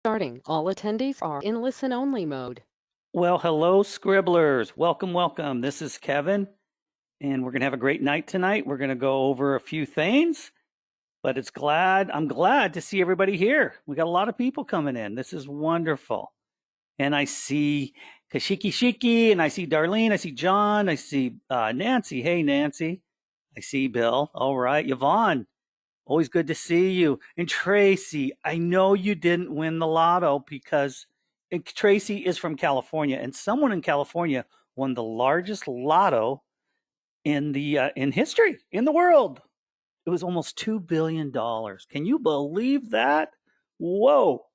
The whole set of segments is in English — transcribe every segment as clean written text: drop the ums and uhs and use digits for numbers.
Starting. All attendees are in listen-only mode. Well, hello, Scribblers. Welcome, welcome. This is Kevin, and we're going to have a great night tonight. We're going to go over a few things, but I'm glad to see everybody here. We got a lot of people coming in. This is wonderful. And I see Kashiki Shiki, and I see Darlene, I see John, I see Nancy. Hey, Nancy. I see Bill. All right. Yvonne, always good to see you. And Tracy, I know you didn't win the lotto because Tracy is from California, and someone in California won the largest lotto in history in the world. It was almost $2 billion. Can you believe that? Whoa!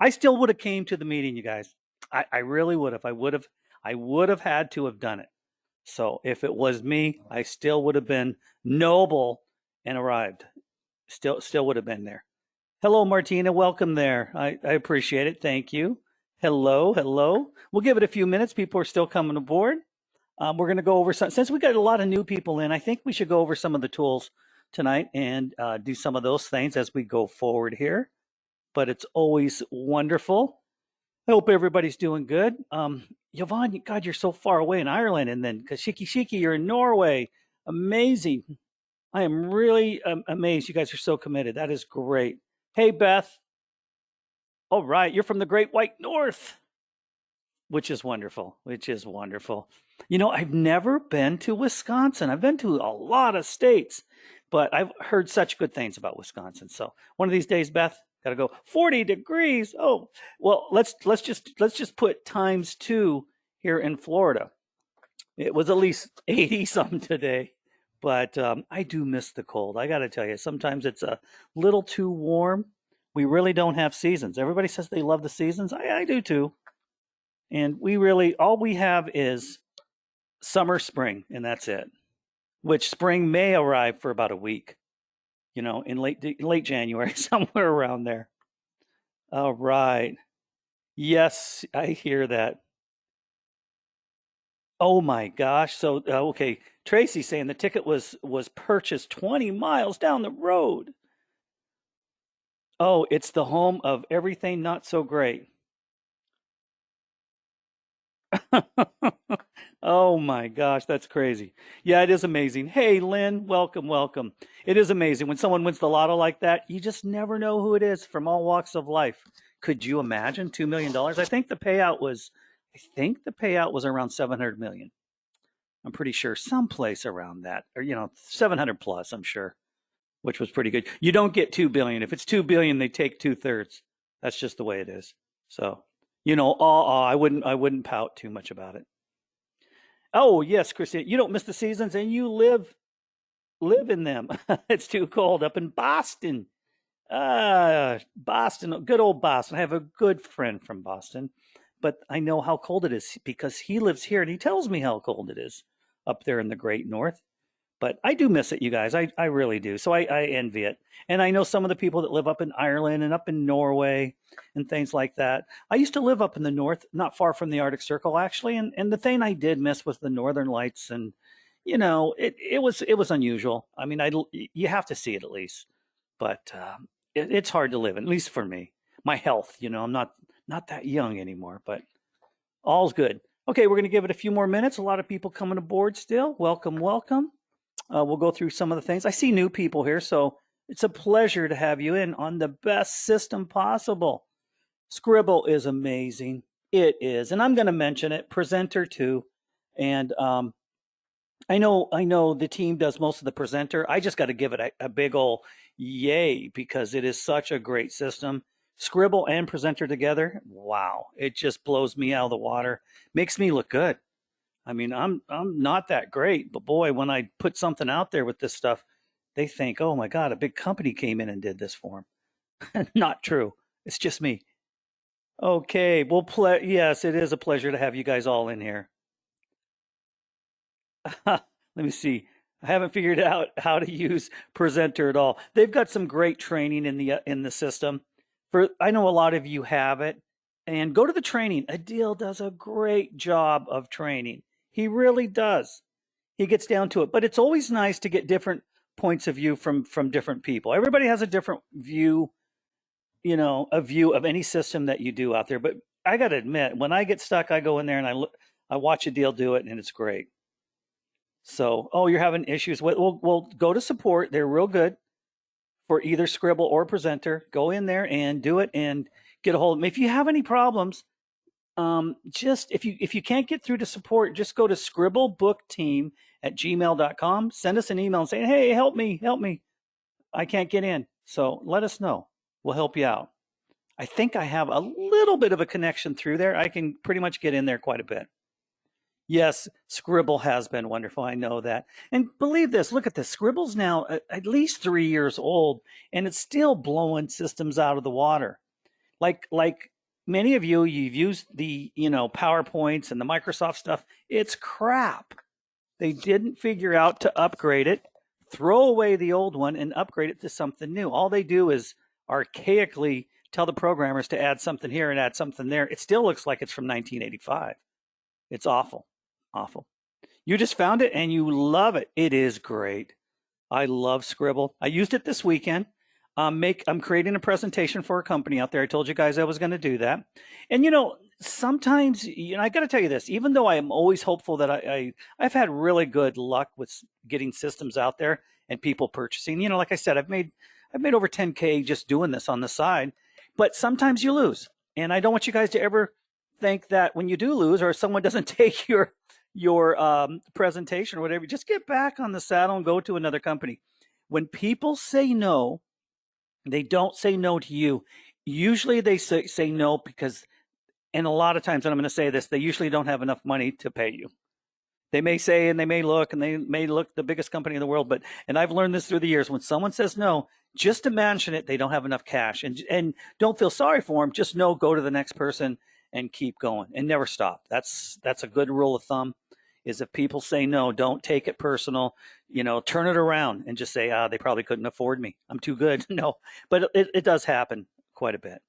I still would have came to the meeting, you guys. I really would have. I would have had to have done it. So if it was me, I still would have been noble and arrived. Still would have been there. Hello, Martina. Welcome there. I appreciate it. Thank you. Hello. We'll give it a few minutes. People are still coming aboard. We're going to go over some, since we got a lot of new people in, I think we should go over some of the tools tonight and do some of those things as we go forward here. But it's always wonderful. I hope everybody's doing good. Yvonne, God, you're so far away in Ireland. And then Kashiki, you're in Norway. Amazing. I am really amazed. You guys are so committed. That is great. Hey, Beth. All right. You're from the Great White North, which is wonderful. You know, I've never been to Wisconsin. I've been to a lot of states, but I've heard such good things about Wisconsin. So one of these days, Beth, got to go. 40 degrees. Oh, well, let's just put ×2 here in Florida. It was at least 80 something today. But I do miss the cold. I got to tell you, sometimes it's a little too warm. We really don't have seasons. Everybody says they love the seasons. I do too. And all we have is summer, spring, and that's it. Which spring may arrive for about a week, you know, in late January, somewhere around there. All right. Yes, I hear that. Oh my gosh. So okay, Tracy's saying the ticket was purchased 20 miles down the road. Oh, it's the home of everything not so great. Oh my gosh, that's crazy. Yeah, it is amazing. Hey, Lynn, welcome. It is amazing when someone wins the lotto like that. You just never know who it is from all walks of life. Could you imagine $2 million? I think the payout was around 700 million. I'm pretty sure someplace around that, or 700 plus, I'm sure, which was pretty good. You don't get 2 billion. If it's 2 billion, they take 2/3. That's just the way it is. So, I wouldn't pout too much about it. Oh, yes, Christine, you don't miss the seasons and you live in them. It's too cold up in Boston. Boston, good old Boston. I have a good friend from Boston, but I know how cold it is because he lives here and he tells me how cold it is up there in the great north. But I do miss it, you guys. I really do. So I envy it. And I know some of the people that live up in Ireland and up in Norway and things like that. I used to live up in the north, not far from the Arctic Circle, actually. And the thing I did miss was the northern lights. And, it was unusual. I mean, you have to see it at least. But it's hard to live, at least for me. My health, I'm not that young anymore, but all's good. Okay, we're going to give it a few more minutes. A lot of people coming aboard still. Welcome. We'll go through some of the things. I see new people here, so it's a pleasure to have you in on the best system possible. Sqribble is amazing. It is, and I'm going to mention it. Presenter too, and I know the team does most of the presenter. I just got to give it a big ol' yay because it is such a great system. Sqribble and presenter together, wow! It just blows me out of the water. Makes me look good. I mean, I'm not that great, but boy, when I put something out there with this stuff, they think, "Oh my God, a big company came in and did this for them." Not true. It's just me. Okay, well, yes, it is a pleasure to have you guys all in here. Let me see. I haven't figured out how to use presenter at all. They've got some great training in the system. I know a lot of you have it, and go to the training. Adil does a great job of training. He really does. He gets down to it. But it's always nice to get different points of view from different people. Everybody has a different view, a view of any system that you do out there. But I got to admit, when I get stuck, I go in there and I watch a deal do it, and it's great. So, oh, you're having issues. We'll go to support. They're real good for either Sqribble or Presenter. Go in there and do it and get a hold of them. If you have any problems, just if you can't get through to support, just go to sqribblebookteam@gmail.com. Send us an email and say, hey, help me. I can't get in. So let us know. We'll help you out. I think I have a little bit of a connection through there. I can pretty much get in there quite a bit. Yes, Sqribble has been wonderful. I know that. And believe this, look at this. Sqribble's now at least 3 years old, and it's still blowing systems out of the water. Like many of you've used the, PowerPoints and the Microsoft stuff. It's crap. They didn't figure out to upgrade it, throw away the old one and upgrade it to something new. All they do is archaically tell the programmers to add something here and add something there. It still looks like it's from 1985. It's awful. Awful. You just found it and you love it. It is great. I love Sqribble. I used it this weekend. I'm creating a presentation for a company out there. I told you guys I was going to do that. And sometimes, I got to tell you this, even though I am always hopeful that I've had really good luck with getting systems out there and people purchasing. Like I said, I've made over 10K just doing this on the side, but sometimes you lose. And I don't want you guys to ever think that when you do lose or someone doesn't take your presentation or whatever, just get back on the saddle and go to another company. When people say no, they don't say no to you. Usually they say no because, and a lot of times, and I'm going to say this, they usually don't have enough money to pay you. They may say, and they may look the biggest company in the world, and I've learned this through the years, when someone says no, just imagine it, they don't have enough cash, and don't feel sorry for them. Just know, go to the next person and keep going and never stop. That's a good rule of thumb, is if people say no, don't take it personal. Turn it around and just say, they probably couldn't afford me. I'm too good. No, but it does happen quite a bit.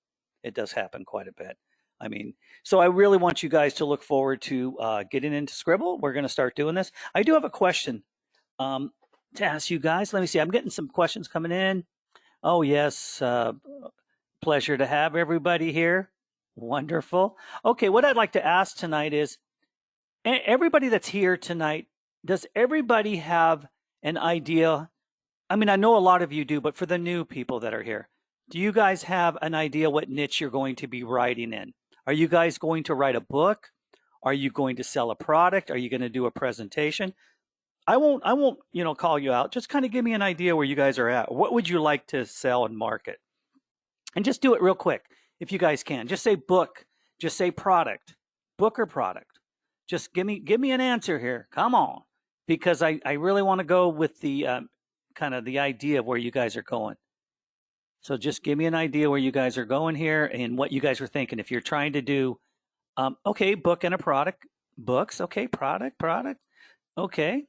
It does happen quite a bit. I mean, so I really want you guys to look forward to getting into Sqribble. We're going to start doing this. I do have a question to ask you guys. Let me see. I'm getting some questions coming in. Oh, yes. Pleasure to have everybody here. Wonderful. Okay, what I'd like to ask tonight is, everybody that's here tonight, does everybody have an idea? I mean, I know a lot of you do, but for the new people that are here, do you guys have an idea what niche you're going to be writing in? Are you guys going to write a book? Are you going to sell a product? Are you going to do a presentation? I won't, call you out. Just kind of give me an idea where you guys are at. What would you like to sell and market? And just do it real quick if you guys can. Just say book. Just say product. Book or product. Just give me an answer here. Come on. Because I really want to go with the kind of the idea of where you guys are going. So just give me an idea where you guys are going here and what you guys are thinking. If you're trying to do, okay, book and a product. Books, okay, product. Okay,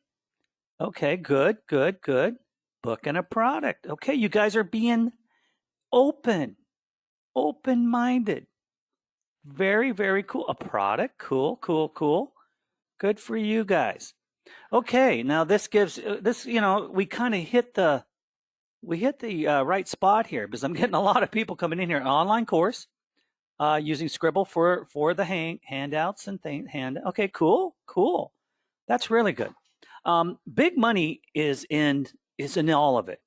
good. Book and a product. Okay, you guys are being open-minded. Very, very cool. A product, cool. Good for you guys. Okay, now this gives we kind of hit the right spot here, because I'm getting a lot of people coming in here. An online course using Sqribble for the handouts and things. Okay, cool. That's really good. Big money is in all of it.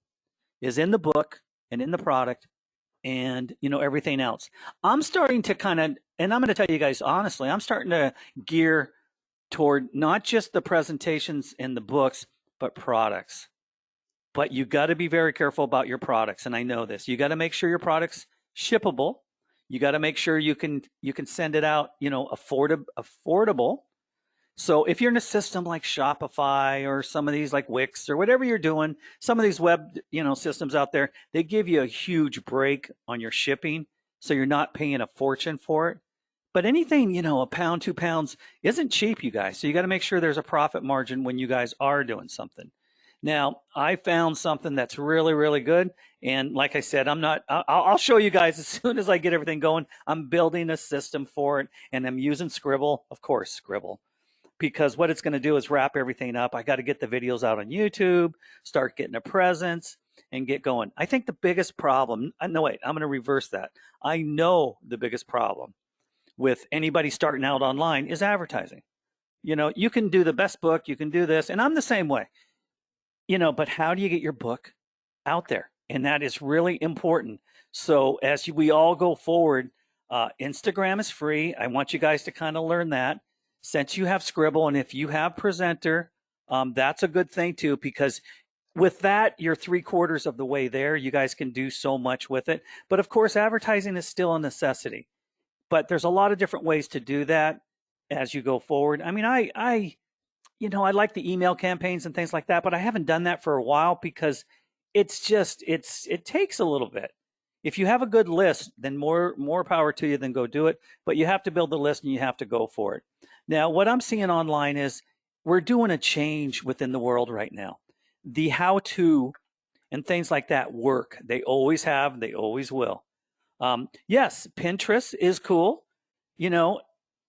Is in the book and in the product and everything else. I'm starting to and I'm going to tell you guys honestly, I'm starting to gear toward not just the presentations and the books, but products. But you got to be very careful about your products, and I know this. You got to make sure your product's shippable. You got to make sure you can send it out, affordable. So if you're in a system like Shopify or some of these like Wix or whatever you're doing, some of these web, systems out there, they give you a huge break on your shipping, so you're not paying a fortune for it. But anything, a pound, 2 pounds isn't cheap, you guys. So you got to make sure there's a profit margin when you guys are doing something. Now, I found something that's really, really good. And like I said, I'll show you guys as soon as I get everything going. I'm building a system for it, and I'm using Sqribble, of course, Sqribble. Because what it's going to do is wrap everything up. I got to get the videos out on YouTube, start getting a presence. and get going. I think the biggest problem, no, wait, I'm going to reverse that. I know the biggest problem with anybody starting out online is advertising. You can do the best book, you can do this, and I'm the same way. But how do you get your book out there? And that is really important. So as we all go forward, Instagram is free. I want you guys to kind of learn that. Since you have Sqribble, and if you have Presenter, that's a good thing too, because with that, you're 3/4 of the way there. You guys can do so much with it. But of course, advertising is still a necessity. But there's a lot of different ways to do that as you go forward. I mean, I like the email campaigns and things like that, but I haven't done that for a while because it takes a little bit. If you have a good list, then more power to you, then go do it. But you have to build the list and you have to go for it. Now, what I'm seeing online is we're doing a change within the world right now. The how-to and things like that work. They always have, they always will. Yes, Pinterest is cool. You know,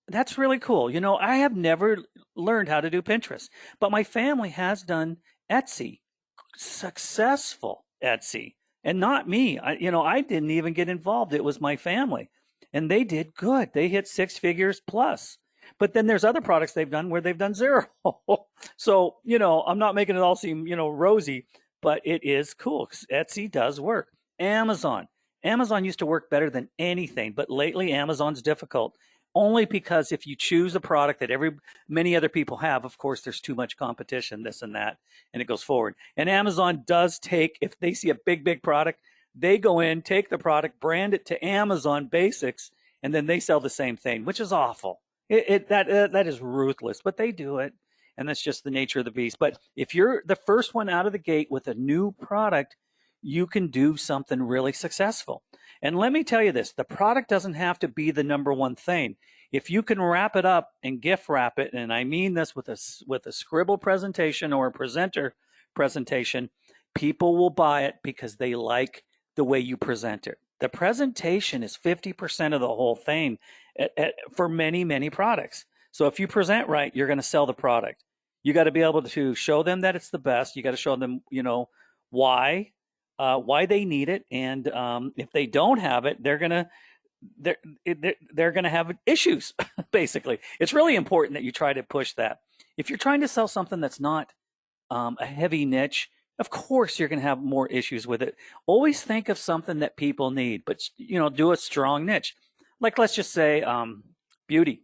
that's really cool. I have never learned how to do Pinterest, but my family has done Etsy, successful Etsy, and not me. I didn't even get involved. It was my family, and they did good. They hit 6 figures plus. But then there's other products they've done where they've done zero. So, I'm not making it all seem, rosy, but it is cool. Etsy does work. Amazon. Amazon used to work better than anything, but lately Amazon's difficult. Only because if you choose a product that many other people have, of course, there's too much competition, this and that, and it goes forward. And Amazon does take, if they see a big product, they go in, take the product, brand it to Amazon Basics, and then they sell the same thing, which is awful. That is ruthless, but they do it, and that's just the nature of the beast. But if you're the first one out of the gate with a new product, you can do something really successful. And let me tell you this, the product doesn't have to be the number one thing. If you can wrap it up and gift wrap it, and I mean this with a Sqribble presentation or a presenter presentation, people will buy it because they like the way you present it. The presentation is 50% of the whole thing for many products. So if you present right, you're going to sell the product. You got to be able to show them that it's the best. You got to show them, why they need it, and if they don't have it, they're gonna have issues. Basically, it's really important that you try to push that. If you're trying to sell something that's not a heavy niche, of course you're going to have more issues with it. Always think of something that people need, but do a strong niche. Like let's just say beauty,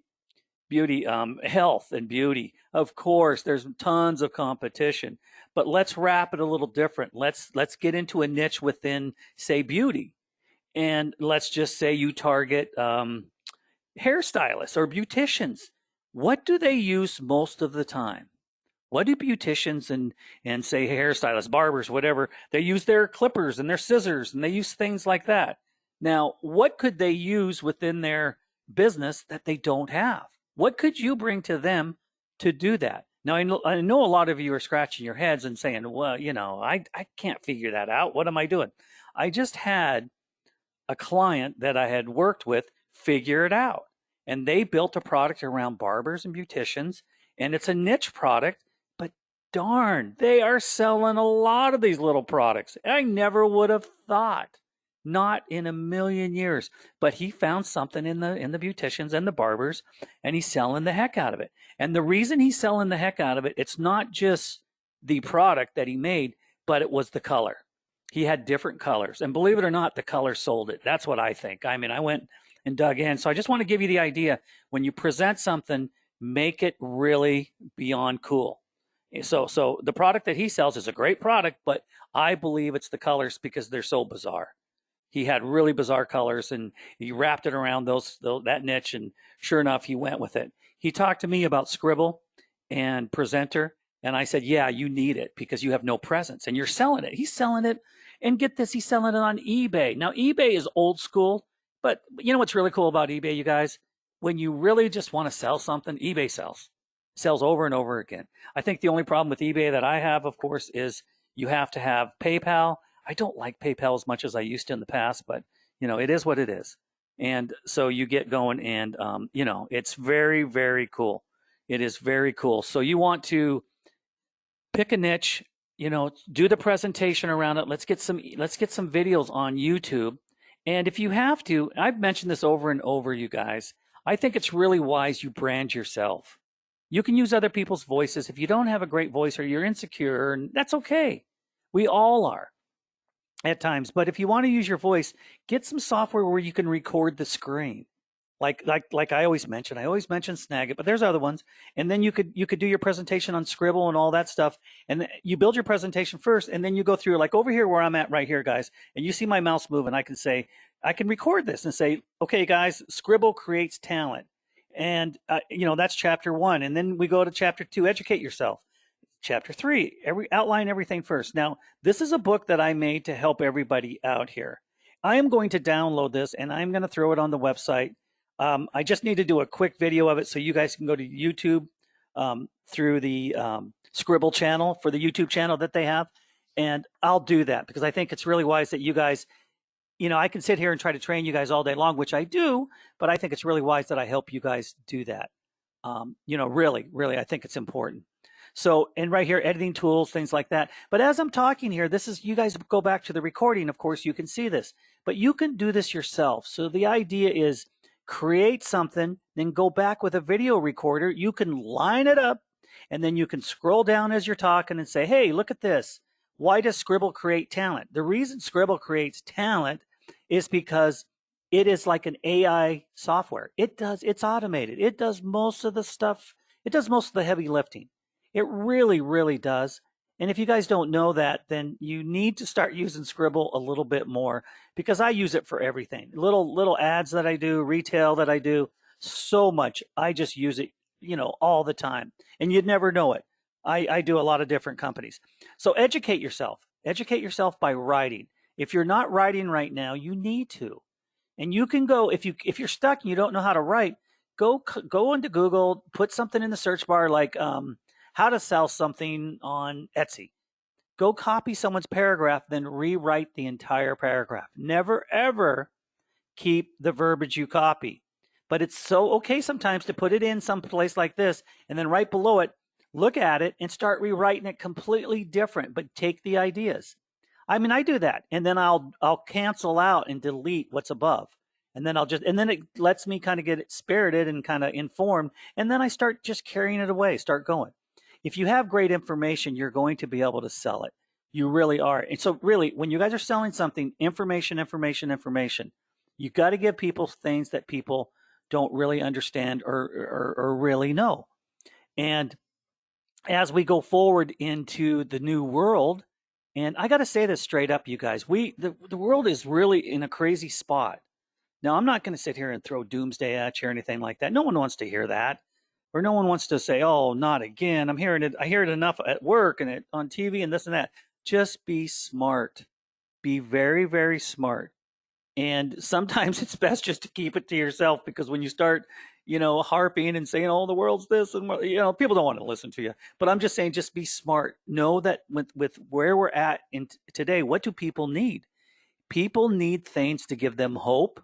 health and beauty. Of course, there's tons of competition, but let's wrap it a little different. Let's get into a niche within, say, beauty, and let's just say you target hairstylists or beauticians. What do they use most of the time? What do beauticians and say hairstylists, barbers, whatever, they use their clippers and their scissors and they use things like that. Now, what could they use within their business that they don't have? What could you bring to them to do that? Now, I know a lot of you are scratching your heads and saying, well, I can't figure that out. What am I doing? I just had a client that I had worked with figure it out. And they built a product around barbers and beauticians, and it's a niche product, but darn, they are selling a lot of these little products. I never would have thought. Not in a million years. But he found something in the beauticians and the barbers, and he's selling the heck out of it. And the reason he's selling the heck out of it, it's not just the product that he made, but it was the color. He had different colors. And believe it or not, the color sold it. That's what I think. I mean, I went and dug in. So I just want to give you the idea. When you present something, make it really beyond cool. So the product that he sells is a great product, but I believe it's the colors because they're so bizarre. He had really bizarre colors, and he wrapped it around that niche, and sure enough, he went with it. He talked to me about Sqribble and Presenter, and I said, yeah, you need it because you have no presence, and you're selling it. He's selling it, and get this, he's selling it on eBay. Now, eBay is old school, but you know what's really cool about eBay, you guys? When you really just want to sell something, eBay sells over and over again. I think the only problem with eBay that I have, of course, is you have to have PayPal. I don't like PayPal as much as I used to in the past, but it is what it is. And so you get going, and it's very cool. It is very cool. So you want to pick a niche, do the presentation around it. Let's get some videos on YouTube. And if you have to, I've mentioned this over and over, you guys, I think it's really wise you brand yourself. You can use other people's voices. If you don't have a great voice or you're insecure, that's okay. We all are at times. But if you want to use your voice, get some software where you can record the screen. Like I always mention Snagit, but there's other ones. And then you could do your presentation on Sqribble and all that stuff. And you build your presentation first, and then you go through, like over here where I'm at right here, guys. And you see my mouse move, and I can record this and say, okay, guys, Sqribble creates talent, and that's chapter 1. And then we go to chapter 2, educate yourself. Chapter 3, outline everything first. Now, this is a book that I made to help everybody out here. I am going to download this, and I'm going to throw it on the website. I just need to do a quick video of it so you guys can go to YouTube through the Sqribble channel, for the YouTube channel that they have. And I'll do that because I think it's really wise that you guys, I can sit here and try to train you guys all day long, which I do, but I think it's really wise that I help you guys do that. Really, really, I think it's important. So, and right here, editing tools, things like that. But as I'm talking here, you guys go back to the recording. Of course, you can see this, but you can do this yourself. So the idea is, create something, then go back with a video recorder. You can line it up, and then you can scroll down as you're talking and say, hey, look at this. Why does Sqribble create talent? The reason Sqribble creates talent is because it is like an AI software. It's automated. It does most of the stuff. It does most of the heavy lifting. It really, really does. And if you guys don't know that, then you need to start using Sqribble a little bit more, because I use it for everything. Little ads that I do, retail that I do, so much. I just use it, all the time. And you'd never know it. I do a lot of different companies. So educate yourself. Educate yourself by writing. If you're not writing right now, you need to. And you can go, if you're stuck and you don't know how to write, go into Google, put something in the search bar like how to sell something on Etsy. Go copy someone's paragraph, then rewrite the entire paragraph. Never, ever keep the verbiage you copy. But it's so okay sometimes to put it in some place like this, and then right below it, look at it and start rewriting it completely different, but take the ideas. I mean, I do that, and then I'll cancel out and delete what's above. And then then it lets me kind of get it spirited and kind of informed, and then I start just carrying it away, start going. If you have great information, you're going to be able to sell it. You really are. And so really, when you guys are selling something, information, you got to give people things that people don't really understand or really know. And as we go forward into the new world, and I got to say this straight up, you guys, the world is really in a crazy spot. Now, I'm not going to sit here and throw doomsday at you or anything like that. No one wants to hear that. Or no one wants to say, oh, not again. I hear it enough at work and on TV and this and that. Just be smart. Be very, very smart. And sometimes it's best just to keep it to yourself, because when you start, harping and saying, oh, the world's this, and people don't want to listen to you. But I'm just saying, just be smart. Know that with where we're at in today, what do people need? People need things to give them hope.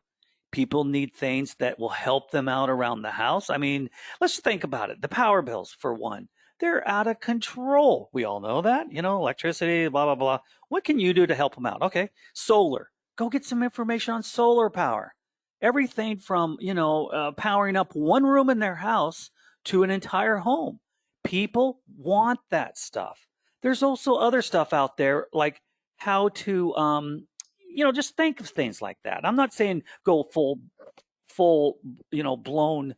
People need things that will help them out around the house. I mean, let's think about it. The power bills, for one, they're out of control. We all know that, electricity, blah, blah, blah. What can you do to help them out? Okay, solar. Go get some information on solar power. Everything from, powering up one room in their house to an entire home. People want that stuff. There's also other stuff out there, like how to, just think of things like that. I'm not saying go full, blown,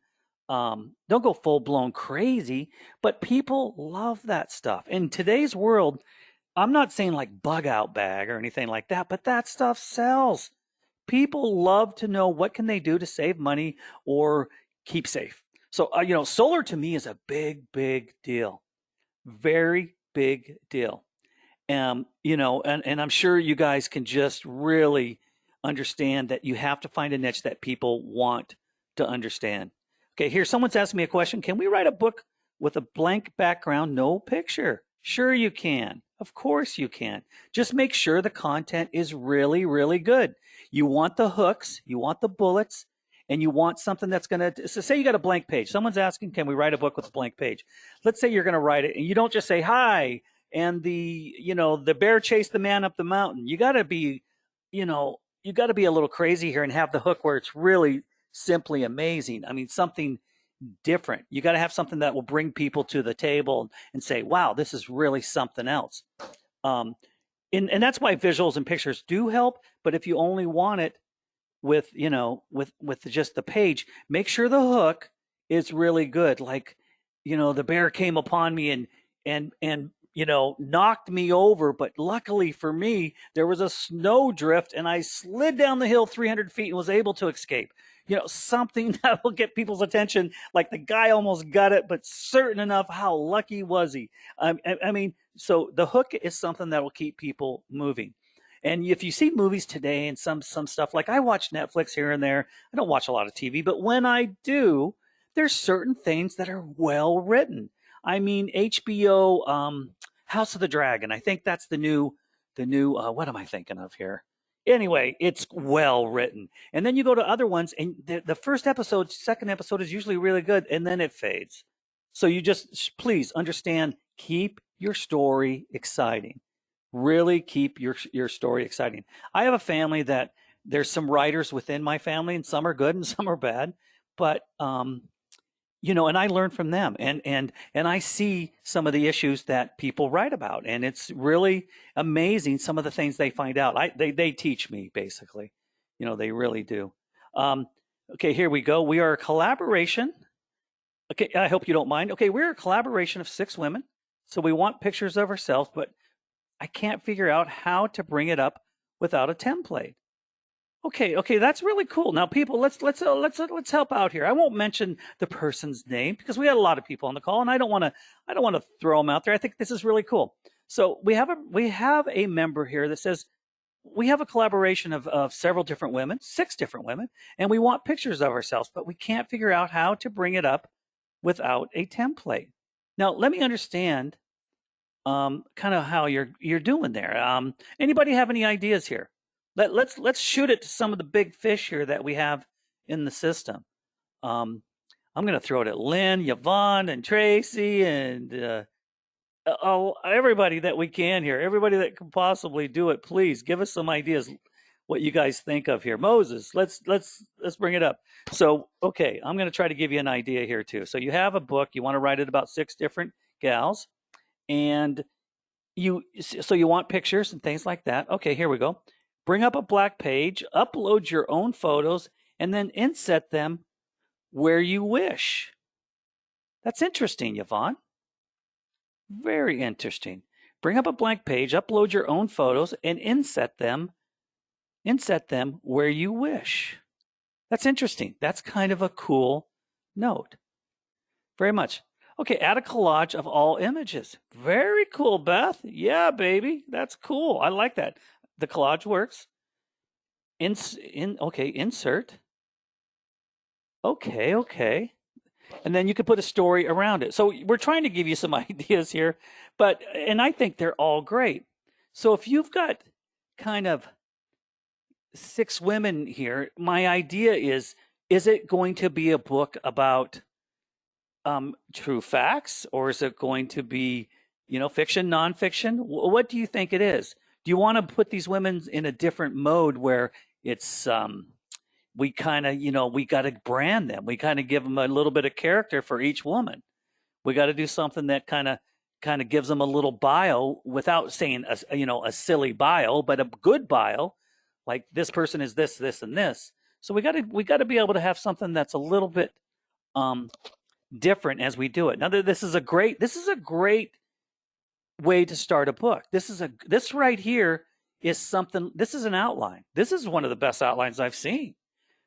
don't go full blown crazy, but people love that stuff. In today's world, I'm not saying like bug out bag or anything like that, but that stuff sells. People love to know what can they do to save money or keep safe. So, solar to me is a big, big deal. Very big deal. And I'm sure you guys can just really understand that you have to find a niche that people want to understand. Okay, here, someone's asking me a question. Can we write a book with a blank background, no picture? Sure you can. Of course you can. Just make sure the content is really, really good. You want the hooks, you want the bullets, and you want something that's going to, so say you got a blank page. Someone's asking, can we write a book with a blank page? Let's say you're going to write it, and you don't just say, hi, and the bear chased the man up the mountain. You got to be, you got to be a little crazy here and have the hook where it's really simply amazing. I mean, something different. You got to have something that will bring people to the table and say, wow, this is really something else. Um, and that's why visuals and pictures do help. But if you only want it with, with just the page, make sure the hook is really good. Like, the bear came upon me and knocked me over, but luckily for me there was a snow drift and I slid down the hill 300 feet and was able to escape. Something that will get people's attention, like the guy almost got it, but certain enough, how lucky was he? I mean, so the hook is something that will keep people moving. And if you see movies today and some stuff, like I watch Netflix here and there, I don't watch a lot of TV, but when I do, there's certain things that are well written. I mean, HBO, House of the Dragon. I think that's the new. What am I thinking of here? Anyway, it's well written. And then you go to other ones, and the first episode, second episode is usually really good, and then it fades. So you just please understand, keep your story exciting. Really keep your story exciting. I have a family that there's some writers within my family, and some are good and some are bad, but and I learn from them, and I see some of the issues that people write about, and it's really amazing some of the things they find out. They teach me basically, they really do. Okay, here we go. We are a collaboration. Okay, I hope you don't mind. Okay, we're a collaboration of 6 women, so we want pictures of ourselves, but I can't figure out how to bring it up without a template. Okay, that's really cool. Now, people, let's help out here. I won't mention the person's name because we had a lot of people on the call, and I don't want to throw them out there. I think this is really cool. So we have a member here that says we have a collaboration of several different women, 6 different women, and we want pictures of ourselves, but we can't figure out how to bring it up without a template. Now, let me understand kind of how you're doing there. Anybody have any ideas here? Let's shoot it to some of the big fish here that we have in the system. I'm going to throw it at Lynn, Yvonne, and Tracy, and everybody that we can here. Everybody that can possibly do it. Please give us some ideas. What you guys think of here, Moses? Let's bring it up. So, okay, I'm going to try to give you an idea here too. So you have a book. You want to write it about 6 different gals, and you want pictures and things like that. Okay, here we go. Bring up a black page, upload your own photos, and then inset them where you wish. That's interesting, Yvonne. Very interesting. Bring up a blank page, upload your own photos, and inset them where you wish. That's interesting. That's kind of a cool note. Very much. Okay, add a collage of all images. Very cool, Beth. Yeah, baby. That's cool. I like that. The collage works. Okay, insert. Okay. And then you could put a story around it. So we're trying to give you some ideas here, and I think they're all great. So if you've got kind of 6 women here, my idea is it going to be a book about true facts, or is it going to be, fiction, nonfiction? What do you think it is? Do you want to put these women in a different mode where it's we kind of, we got to brand them. We kind of give them a little bit of character for each woman. We got to do something that kind of gives them a little bio without saying a silly bio, but a good bio, like this person is this, and this. So we got to be able to have something that's a little bit different as we do it. Now, this is a great way to start a book. This right here is something. This is an outline. This is one of the best outlines I've seen.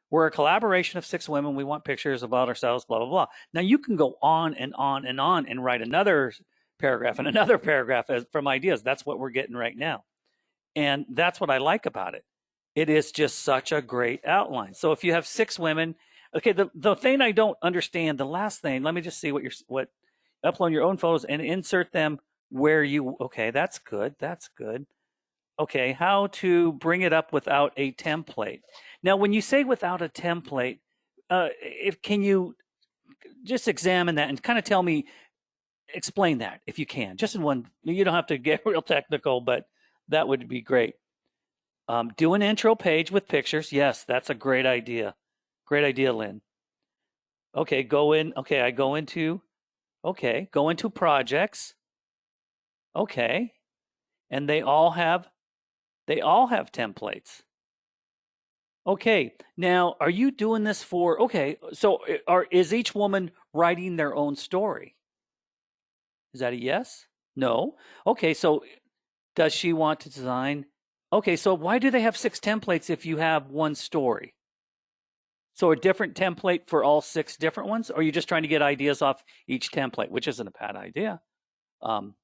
We're a collaboration of 6 women. We want pictures about ourselves, blah, blah, blah. Now you can go on and on and on and write another paragraph and another paragraph from ideas. That's what we're getting right now. And that's what I like about it. It is just such a great outline. So if you have 6 women, okay, the thing I don't understand, the last thing, let me just see what upload your own photos and insert them where you, okay, that's good. Okay, how to bring it up without a template. Now, when you say without a template, can you just examine that and kind of tell me explain that if you can, just in one. You don't have to get real technical, but that would be great. Do an intro page with pictures. Yes, that's a great idea. Great idea, Lynn. Okay, go in. Okay, I go into. Okay, go into projects. Okay, and they all have templates. Okay, now are you doing this for? Okay, so is each woman writing their own story? Is that a yes? No. Okay, so does she want to design? Okay, so why do they have 6 templates if you have one story? So a different template for all 6 different ones? Or are you just trying to get ideas off each template, which isn't a bad idea? Um,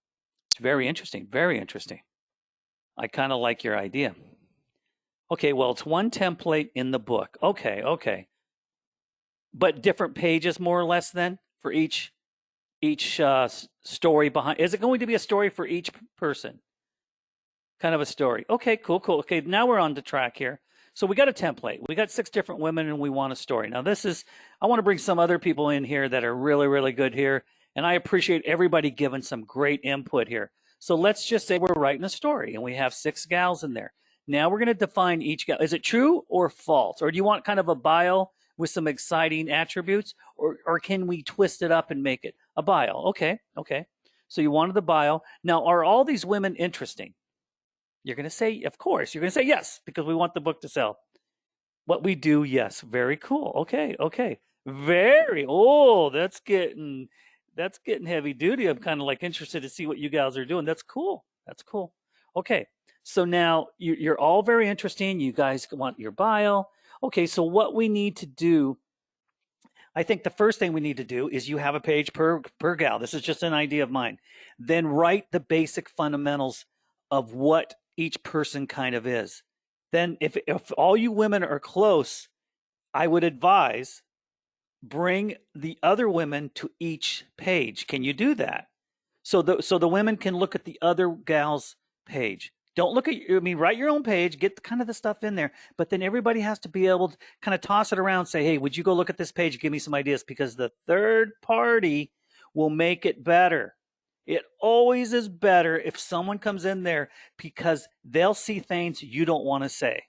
it's very interesting. Very interesting. I kind of like your idea. Okay, well, it's one template in the book. Okay, okay. But different pages, more or less, then for each story behind. Is it going to be a story for each person? Kind of a story. Okay, cool, cool. Okay, now we're on the track here. So we got a template. We got 6 different women, and we want a story. Now I want to bring some other people in here that are really, really good here, and I appreciate everybody giving some great input here. So let's just say we're writing a story, and we have 6 gals in there. Now we're going to define each gal. Is it true or false, or do you want kind of a bio with some exciting attributes, or can we twist it up and make it a bio? Okay, okay. So you wanted the bio. Now, are all these women interesting? You're going to say, of course. You're going to say yes, because we want the book to sell. What we do, yes. Very cool. Okay, okay. That's getting heavy duty. I'm kind of like interested to see what you guys are doing. That's cool. That's cool. Okay. So now you're all very interesting. You guys want your bio. Okay, so what we need to do, I think the first thing we need to do is you have a page per gal. This is just an idea of mine. Then write the basic fundamentals of what each person kind of is. Then if all you women are close, I would advise bring the other women to each page. Can you do that? So the women can look at the other gal's page. Don't look at, write your own page, get kind of the stuff in there, but then everybody has to be able to kind of toss it around, say, hey, would you go look at this page? Give me some ideas, because the third party will make it better. It always is better if someone comes in there, because they'll see things you don't want to say.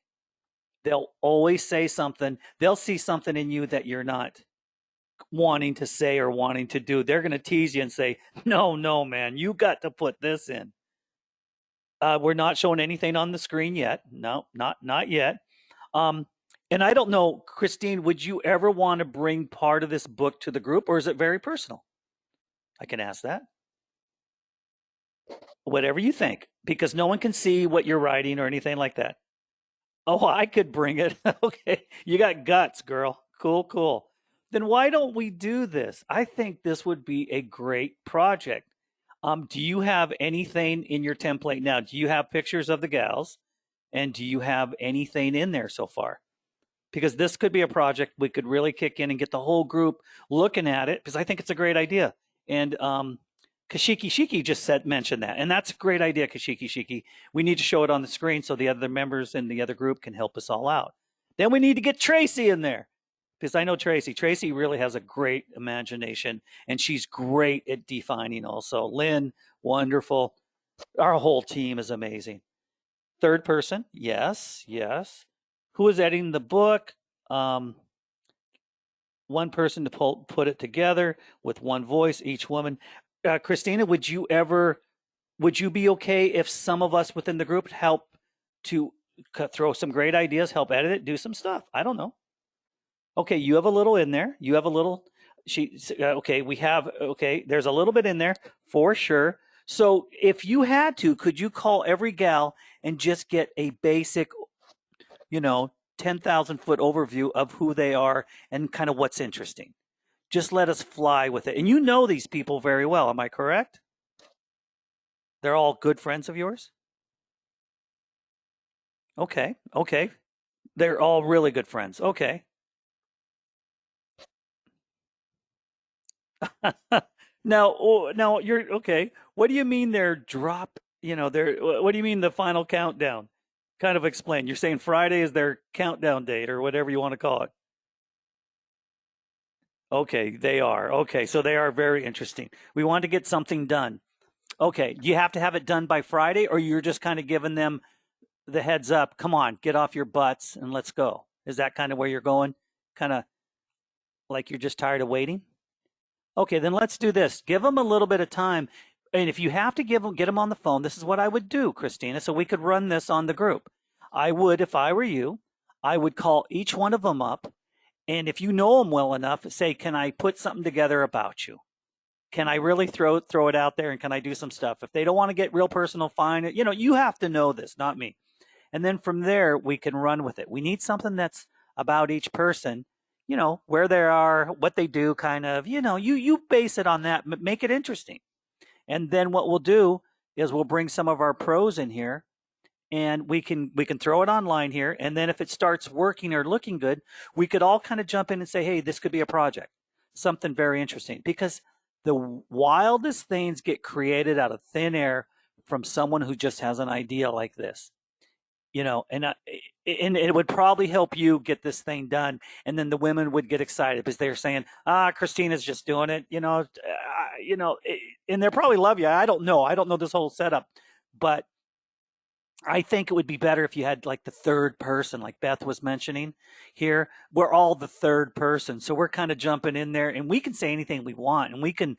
They'll always say something. They'll see something in you that you're not wanting to say or wanting to do. They're going to tease you and say, no, no, man, you got to put this in. We're not showing anything on the screen yet. No, not yet. And I don't know, Christine, would you ever want to bring part of this book to the group, or is it very personal? I can ask that. Whatever you think, because no one can see what you're writing or anything like that. Oh, I could bring it. Okay, you got guts, girl. Cool, cool. Then why don't we do this? I think this would be a great project. Do you have anything in your template now? Do you have pictures of the gals? And do you have anything in there so far? Because this could be a project we could really kick in and get the whole group looking at it, because I think it's a great idea. And Kashiki Shiki just mentioned that, and that's a great idea, Kashiki Shiki. We need to show it on the screen so the other members in the other group can help us all out. Then we need to get Tracy in there, because I know Tracy. Tracy really has a great imagination, and she's great at defining also. Lynn, wonderful. Our whole team is amazing. Third person, yes, yes. Who is editing the book? One person to put it together with one voice, each woman. Christina, would you be okay if some of us within the group help to throw some great ideas, help edit it, do some stuff? I don't know. Okay, you have a little in there. You have a little. Okay, there's a little bit in there for sure. So if you had to, could you call every gal and just get a basic, 10,000-foot overview of who they are and kind of what's interesting? Just let us fly with it. And you know these people very well, am I correct? They're all good friends of yours? Okay, okay. They're all really good friends. Okay. Now you're okay. What do you mean they're drop? What do you mean the final countdown? Kind of explain. You're saying Friday is their countdown date or whatever you want to call it. Okay, they are. Okay, so they are very interesting. We want to get something done. Okay, do you have to have it done by Friday, or you're just kind of giving them the heads up? Come on, get off your butts and let's go. Is that kind of where you're going? Kind of like you're just tired of waiting? Okay, then let's do this. Give them a little bit of time. And if you have to get them on the phone, this is what I would do, Christina, so we could run this on the group. I would, if I were you, I would call each one of them up. And if you know them well enough, say, can I put something together about you? Can I really throw it out there and can I do some stuff? If they don't want to get real personal, fine. You have to know this, not me. And then from there, we can run with it. We need something that's about each person, where they are, what they do, kind of, you base it on that, make it interesting. And then what we'll do is we'll bring some of our pros in here and we can throw it online here. And then if it starts working or looking good, we could all kind of jump in and say, hey, this could be a project, something very interesting, because the wildest things get created out of thin air from someone who just has an idea like this. And it would probably help you get this thing done. And then the women would get excited because they're saying, Christina's just doing it, and they'll probably love you. I don't know. I don't know this whole setup, but I think it would be better if you had like the third person, like Beth was mentioning here. We're all the third person. So we're kind of jumping in there and we can say anything we want and we can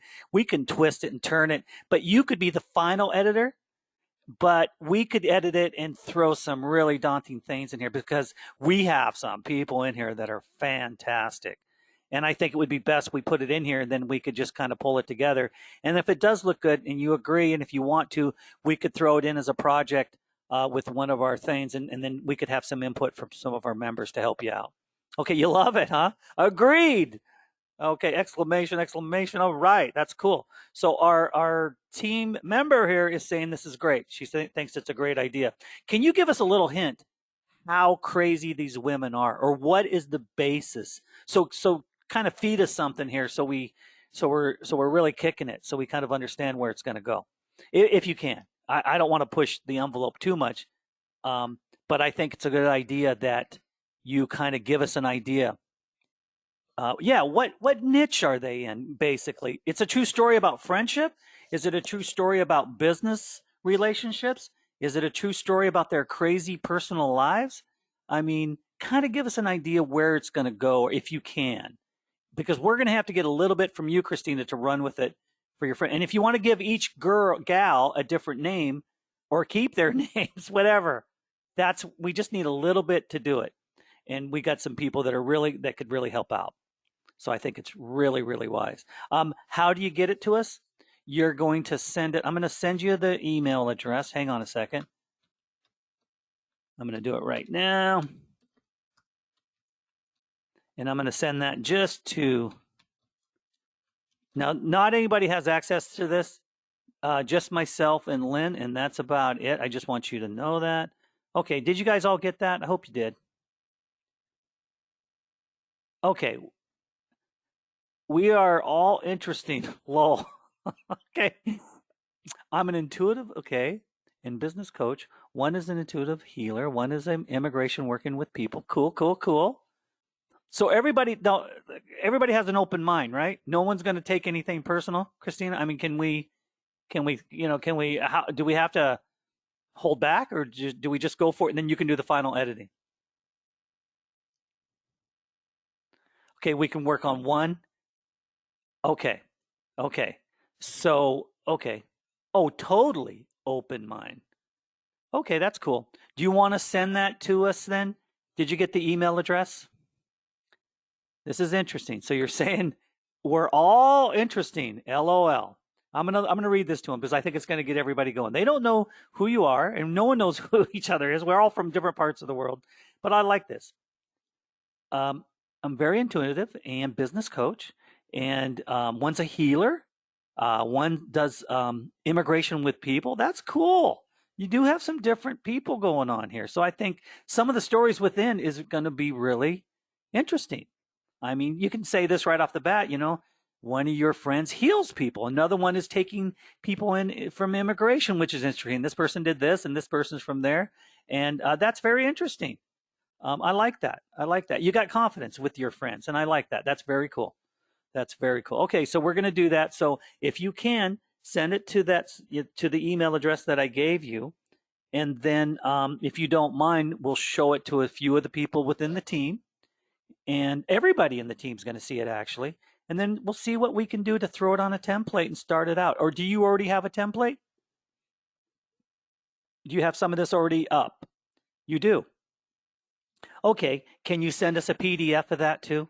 twist it and turn it, but you could be the final editor, but we could edit it and throw some really daunting things in here because we have some people in here that are fantastic. And I think it would be best we put it in here and then we could just kind of pull it together. And if it does look good and you agree, and if you want to, we could throw it in as a project with one of our things. And then we could have some input from some of our members to help you out. Okay, you love it, huh? Agreed. Okay, exclamation, exclamation. All right, that's cool. So our team member here is saying this is great. She thinks it's a great idea. Can you give us a little hint how crazy these women are, or what is the basis? So kind of feed us something here, so we're really kicking it, so we kind of understand where it's going to go, if you can. I don't want to push the envelope too much, but I think it's a good idea that you kind of give us an idea. Yeah, what niche are they in, basically? It's a true story about friendship? Is it a true story about business relationships? Is it a true story about their crazy personal lives? I mean, kind of give us an idea where it's going to go, if you can, because we're going to have to get a little bit from you, Christina, to run with it for your friend. And if you want to give each gal a different name or keep their names, whatever, we just need a little bit to do it. And we got some people that could really help out. So I think it's really, really wise. How do you get it to us? You're going to send it. I'm going to send you the email address. Hang on a second. I'm going to do it right now. And I'm going to send that just to, now, not anybody has access to this, just myself and Lynn, and that's about it. I just want you to know that. Okay, did you guys all get that? I hope you did. Okay, we are all interesting. Lol. Okay. I'm an intuitive, okay, and business coach. One is an intuitive healer. One is an immigration working with people. Cool, cool, cool. So everybody has an open mind, right? No one's going to take anything personal, Christina. I mean, can we, do we have to hold back, or do we just go for it and then you can do the final editing? Okay, we can work on one. Okay. Okay. So, okay. Oh, totally open mind. Okay, that's cool. Do you want to send that to us then? Did you get the email address? This is interesting. So you're saying we're all interesting. LOL. I'm gonna read this to them because I think it's gonna get everybody going. They don't know who you are, and no one knows who each other is. We're all from different parts of the world, but I like this. I'm very intuitive and business coach, and one's a healer. One does immigration with people. That's cool. You do have some different people going on here. So I think some of the stories within is going to be really interesting. I mean, you can say this right off the bat, one of your friends heals people. Another one is taking people in from immigration, which is interesting. This person did this and this person's from there. And that's very interesting. I like that. I like that. You got confidence with your friends, and I like that. That's very cool. That's very cool. Okay, so we're going to do that. So if you can, send it to the email address that I gave you. And then if you don't mind, we'll show it to a few of the people within the team. And everybody in the team is going to see it, actually. And then we'll see what we can do to throw it on a template and start it out. Or do you already have a template? Do you have some of this already up? You do. Okay, can you send us a PDF of that too?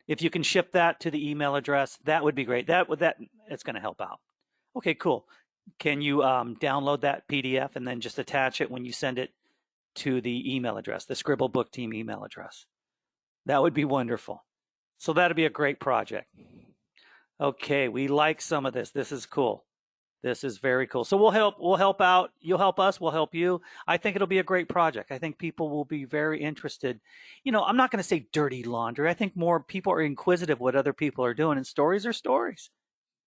If you can ship that to the email address, that would be great. It's going to help out. Okay, cool. Can you download that PDF and then just attach it when you send it to the email address, the Sqribble Book Team email address? That would be wonderful. So that'd be a great project. Okay, we like some of this. This is cool. This is very cool. So we'll help out. You'll help us, we'll help you. I think it'll be a great project. I think people will be very interested. I'm not going to say dirty laundry. I think more people are inquisitive what other people are doing, and stories are stories.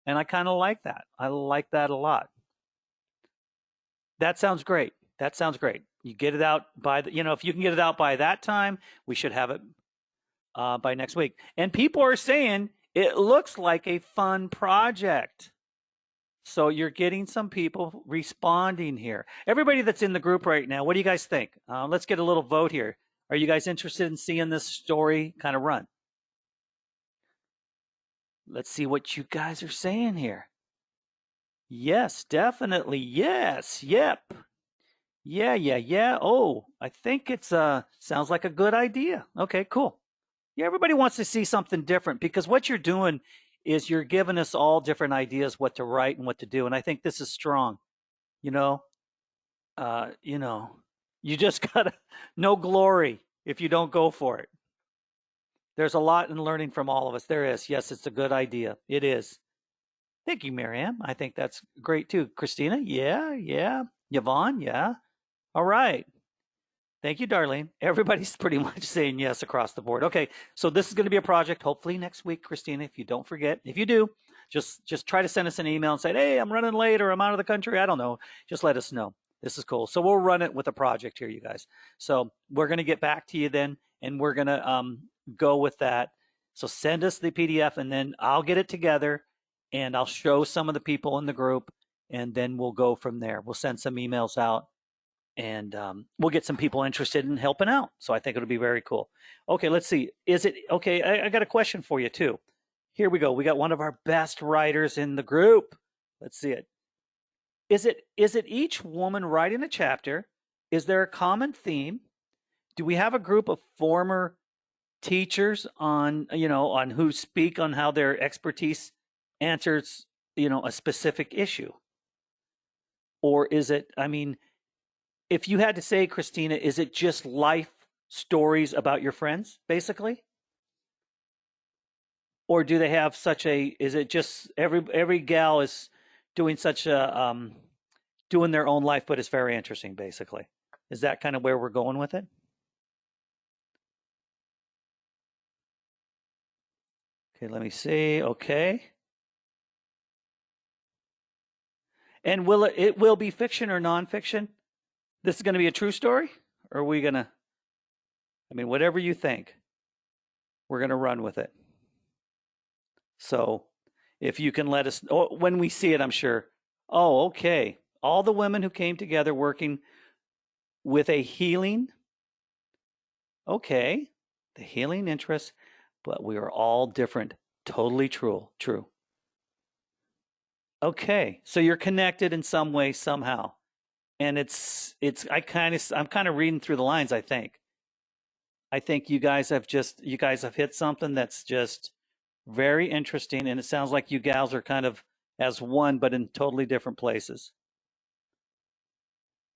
And I kind of like that. I like that a lot. That sounds great. That sounds great. You get it out if you can get it out by that time, we should have it by next week. And people are saying it looks like a fun project. So you're getting some people responding here. Everybody that's in the group right now, what do you guys think? Let's get a little vote here. Are you guys interested in seeing this story kind of run? Let's see what you guys are saying here. Yes, definitely. Yes. Yep. Yeah. Oh, I think it's sounds like a good idea. Okay, cool. Yeah, everybody wants to see something different because what you're doing is you're giving us all different ideas what to write and what to do. And I think this is strong. You just gotta no glory if you don't go for it. There's a lot in learning from all of us. There is. Yes, it's a good idea. It is. Thank you, Marianne. I think that's great too. Christina, yeah. Yvonne, yeah. All right. Thank you, Darlene. Everybody's pretty much saying yes across the board. Okay, so this is going to be a project hopefully next week, Christina, if you don't forget. If you do, just try to send us an email and say, hey, I'm running late or I'm out of the country. I don't know. Just let us know. This is cool. So we'll run it with a project here, you guys. So we're going to get back to you then, and we're going to go with that. So send us the PDF, and then I'll get it together, and I'll show some of the people in the group, and then we'll go from there. We'll send some emails out. And we'll get some people interested in helping out. So I think it'll be very cool. Okay, let's see. Is it okay? I got a question for you too. Here we go. We got one of our best writers in the group. Let's see it. Is it each woman writing a chapter? Is there a common theme? Do we have a group of former teachers on who speak on how their expertise answers a specific issue? Or is it? If you had to say, Christina, is it just life stories about your friends, basically? Or do they have is it just every gal is doing doing their own life, but it's very interesting, basically? Is that kind of where we're going with it? Okay, let me see. Okay. And it will be fiction or nonfiction? This is going to be a true story? Or are we going to, whatever you think, we're going to run with it. So if you can let us, when we see it, I'm sure, oh, okay. All the women who came together working with a healing, okay, the healing interest, but we are all different. Totally true. Okay, so you're connected in some way, somehow. And I'm kind of reading through the lines, I think. I think you guys have hit something that's just very interesting, and it sounds like you gals are kind of as one, but in totally different places.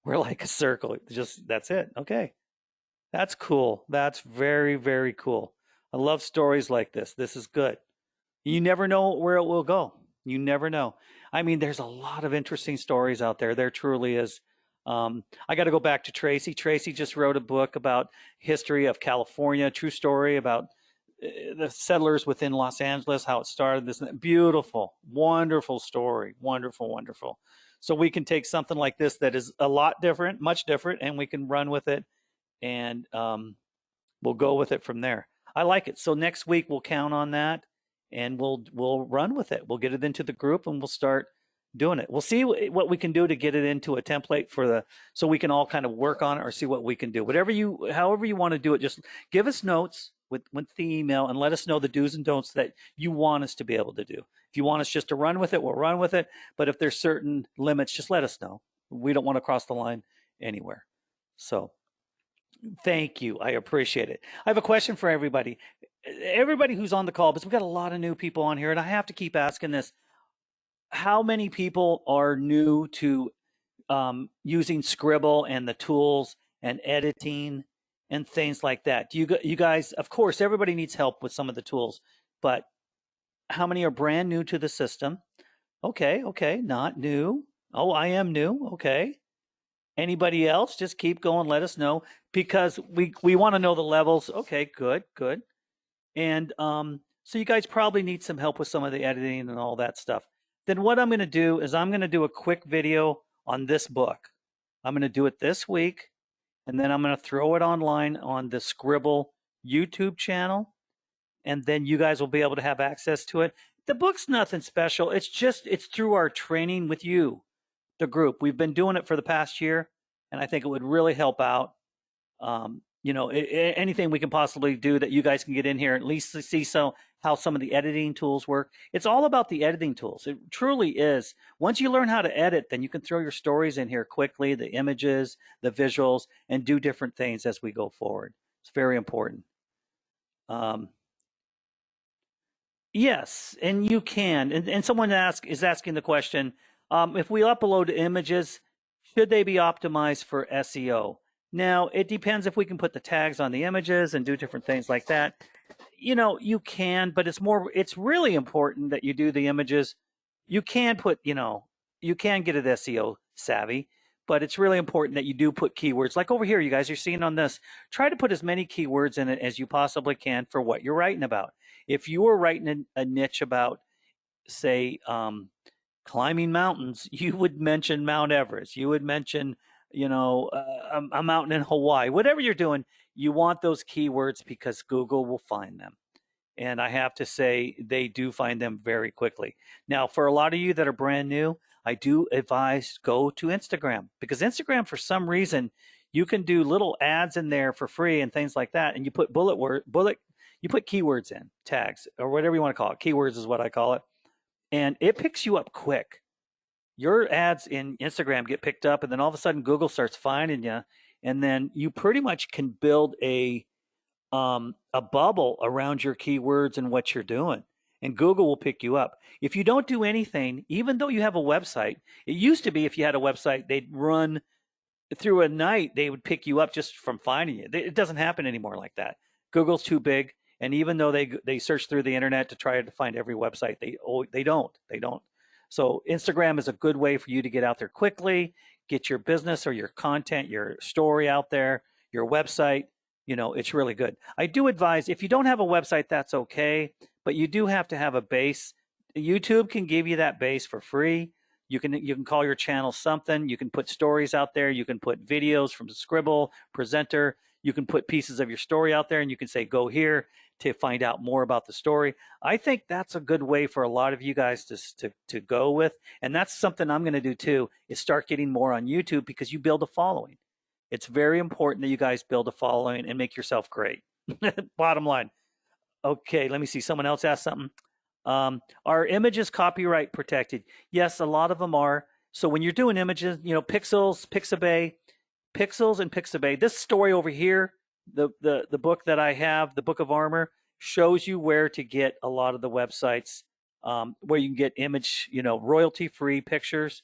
We're like a circle. That's it. Okay. That's cool. That's very, very cool. I love stories like this. This is good. You never know where it will go. You never know. There's a lot of interesting stories out there. There truly is. I got to go back to Tracy. Tracy just wrote a book about history of California, true story about the settlers within Los Angeles, how it started. This beautiful, wonderful story. Wonderful. So we can take something like this that is a lot different, much different, and we can run with it, and we'll go with it from there. I like it. So next week we'll count on that, and we'll run with it. We'll get it into the group and we'll start doing it. We'll see what we can do to get it into a template so we can all kind of work on it or see what we can do. However you want to do it, just give us notes with the email and let us know the do's and don'ts that you want us to be able to do. If you want us just to run with it, we'll run with it. But if there's certain limits, just let us know. We don't want to cross the line anywhere. So thank you. I appreciate it. I have a question for everybody. Everybody who's on the call, because we've got a lot of new people on here, and I have to keep asking this. How many people are new to using Sqribble and the tools and editing and things like that? Do you guys, of course, everybody needs help with some of the tools, but how many are brand new to the system? Okay, not new. Oh, I am new. Okay. Anybody else? Just keep going. Let us know because we want to know the levels. Okay, good. And so you guys probably need some help with some of the editing and all that stuff. Then what I'm going to do is I'm going to do a quick video on this book. I'm going to do it this week, and then I'm going to throw it online on the Sqribble YouTube channel, and then you guys will be able to have access to it. The book's nothing special. It's through our training with you, the group. We've been doing it for the past year, and I think it would really help out. Anything we can possibly do that you guys can get in here, at least to see how some of the editing tools work. It's all about the editing tools. It truly is. Once you learn how to edit, then you can throw your stories in here quickly, the images, the visuals, and do different things as we go forward. It's very important. Yes, and you can. And someone is asking the question, if we upload images, should they be optimized for SEO? Now, it depends if we can put the tags on the images and do different things like that. You can, but it's really important that you do the images. You can you can get it SEO savvy, but it's really important that you do put keywords. Like over here, you guys are seeing on this, try to put as many keywords in it as you possibly can for what you're writing about. If you were writing a niche about, say, climbing mountains, you would mention Mount Everest. You would mention, a mountain in Hawaii. Whatever you're doing, you want those keywords because Google will find them. And I have to say, they do find them very quickly. Now, for a lot of you that are brand new, I do advise go to Instagram, because Instagram, for some reason, you can do little ads in there for free and things like that. And you put you put keywords in, tags, or whatever you want to call it. Keywords is what I call it. And it picks you up quick. Your ads in Instagram get picked up, and then all of a sudden Google starts finding you, and then you pretty much can build a bubble around your keywords and what you're doing, and Google will pick you up. If you don't do anything, even though you have a website, it used to be if you had a website, they'd run through a night, they would pick you up just from finding you. It doesn't happen anymore like that. Google's too big, and even though they search through the internet to try to find every website, they don't. So Instagram is a good way for you to get out there quickly, get your business or your content, your story out there, your website. It's really good. I do advise, if you don't have a website, that's okay, but you do have to have a base. YouTube can give you that base for free. You can call your channel something. You can put stories out there. You can put videos from Sqribble, Presenter. You can put pieces of your story out there, and you can say, go here to find out more about the story. I think that's a good way for a lot of you guys to go with. And that's something I'm going to do too, is start getting more on YouTube, because you build a following. It's very important that you guys build a following and make yourself great. Bottom line. Okay, let me see. Someone else asked something. Are images copyright protected? Yes, a lot of them are. So when you're doing images, Pixels, and Pixabay. This story over here, the book that I have, the Book of Armor, shows you where to get a lot of the websites where you can get image, royalty-free pictures,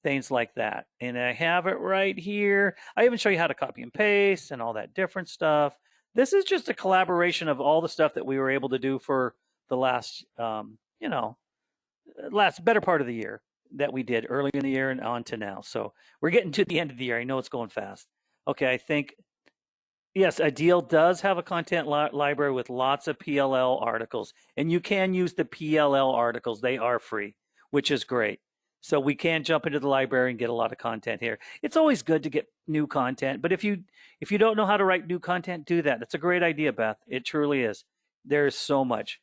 things like that. And I have it right here. I even show you how to copy and paste and all that different stuff. This is just a collaboration of all the stuff that we were able to do for the last better part of the year that we did early in the year and on to now. So we're getting to the end of the year. I know it's going fast. Okay, I think, yes, Ideal does have a content library with lots of PLL articles, and you can use the PLL articles. They are free, which is great. So we can jump into the library and get a lot of content here. It's always good to get new content, but if you don't know how to write new content, do that. That's a great idea, Beth. It truly is. There's so much.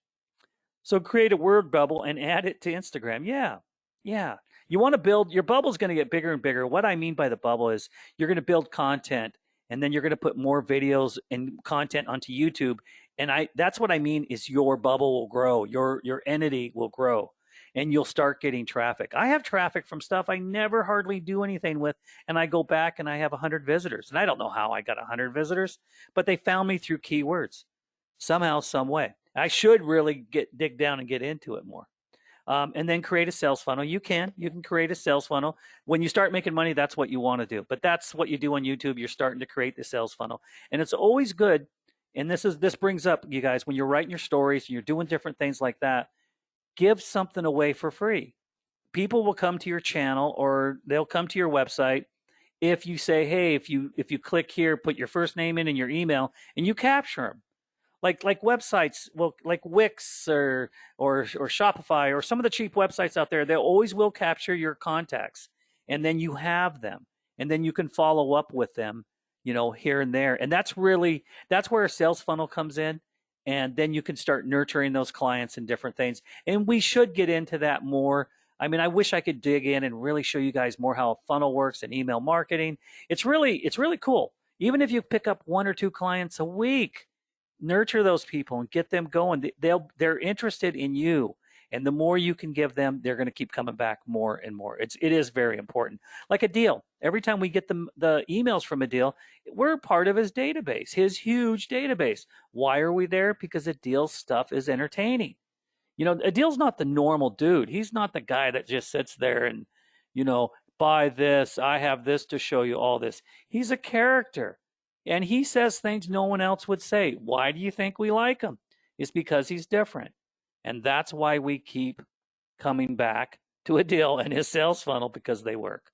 So create a word bubble and add it to Instagram. Yeah. Yeah. You want to build your bubble's going to get bigger and bigger. What I mean by the bubble is you're going to build content and then you're going to put more videos and content onto YouTube. And that's what I mean is your bubble will grow. Your entity will grow and you'll start getting traffic. I have traffic from stuff I never hardly do anything with, and I go back and I have 100 visitors. And I don't know how I got 100 visitors, but they found me through keywords somehow, some way. I should really dig down and get into it more. And then create a sales funnel. You can create a sales funnel. When you start making money, that's what you want to do. But that's what you do on YouTube. You're starting to create the sales funnel, and it's always good. And this brings up, you guys, when you're writing your stories, you're doing different things like that. Give something away for free. People will come to your channel or they'll come to your website if you say, hey, if you click here, put your first name in and your email, and you capture them like websites, well, like Wix or Shopify or some of the cheap websites out there, they always will capture your contacts, and then you have them, and then you can follow up with them, here and there, and that's where a sales funnel comes in, and then you can start nurturing those clients and different things, and we should get into that more. I mean, I wish I could dig in and really show you guys more how a funnel works and email marketing. It's really cool. Even if you pick up 1 or 2 clients a week, nurture those people and get them going. They're interested in you, and the more you can give them, they're going to keep coming back more and more. It is very important. Like a deal, every time we get the emails from a deal, we're part of his database, his huge database. Why are we there? Because a deal stuff is entertaining. Adil's not the normal dude. He's not the guy that just sits there and, buy this. I have this to show you all this. He's a character. And he says things no one else would say. Why do you think we like him? It's because he's different. And that's why we keep coming back to Adil and his sales funnel, because they work.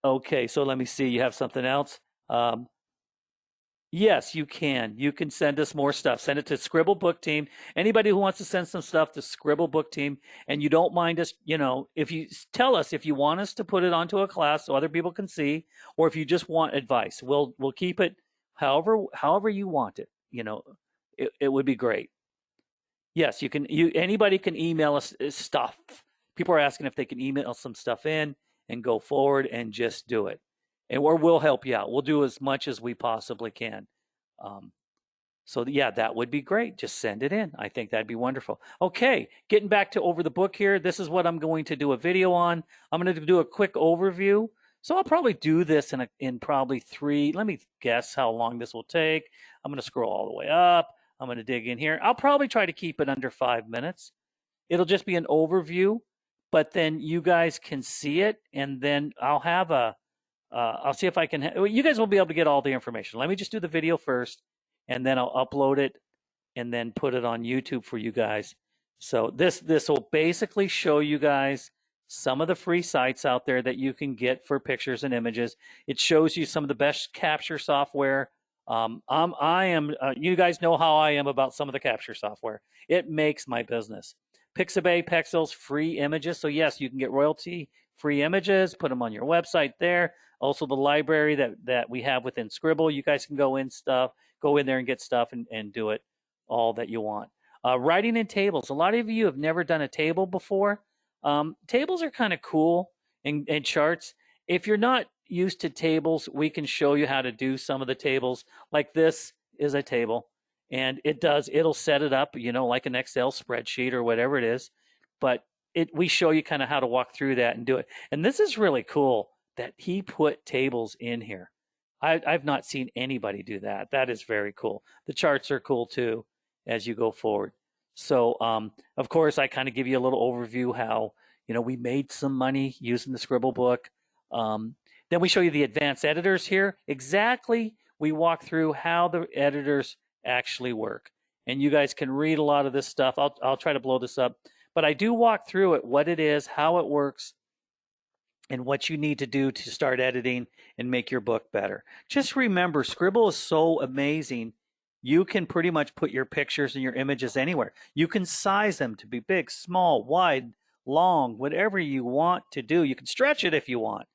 Okay, so let me see. You have something else? Yes, you can. You can send us more stuff. Send it to Sqribble Book Team. Anybody who wants to send some stuff to Sqribble Book Team, and you don't mind us, if you tell us if you want us to put it onto a class so other people can see, or if you just want advice, we'll keep it however you want it. It would be great. Yes, you can. Anybody can email us stuff. People are asking if they can email some stuff in and go forward and just do it, and we'll help you out. We'll do as much as we possibly can. So yeah, that would be great. Just send it in. I think that'd be wonderful. Okay, getting back to over the book here. This is what I'm going to do a video on. I'm going to do a quick overview. So I'll probably do this in probably 3. Let me guess how long this will take. I'm going to scroll all the way up. I'm going to dig in here. I'll probably try to keep it under 5 minutes. It'll just be an overview, but then you guys can see it, and then I'll have I'll see if I can. You guys will be able to get all the information. Let me just do the video first, and then I'll upload it, and then put it on YouTube for you guys. So this will basically show you guys some of the free sites out there that you can get for pictures and images. It shows you some of the best capture software. You guys know how I am about some of the capture software. It makes my business. Pixabay, Pexels, free images. So yes, you can get royalty-free images, put them on your website there. Also the library that we have within Sqribble, you guys can go in there and get stuff and do it all that you want. Writing in tables. A lot of you have never done a table before. Tables are kind of cool, and charts. If you're not used to tables, we can show you how to do some of the tables. Like this is a table, and it'll set it up, like an Excel spreadsheet or whatever it is. But we show you kind of how to walk through that and do it. And this is really cool that he put tables in here. I've not seen anybody do that. That is very cool. The charts are cool too as you go forward. So, of course, I kind of give you a little overview how, we made some money using the Sqribble book. Then we show you the advanced editors here. Exactly, we walk through how the editors actually work. And you guys can read a lot of this stuff. I'll try to blow this up. But I do walk through it, what it is, how it works, and what you need to do to start editing and make your book better. Just remember, Sqribble is so amazing. You can pretty much put your pictures and your images anywhere. You can size them to be big, small, wide, long, whatever you want to do. You can stretch it if you want.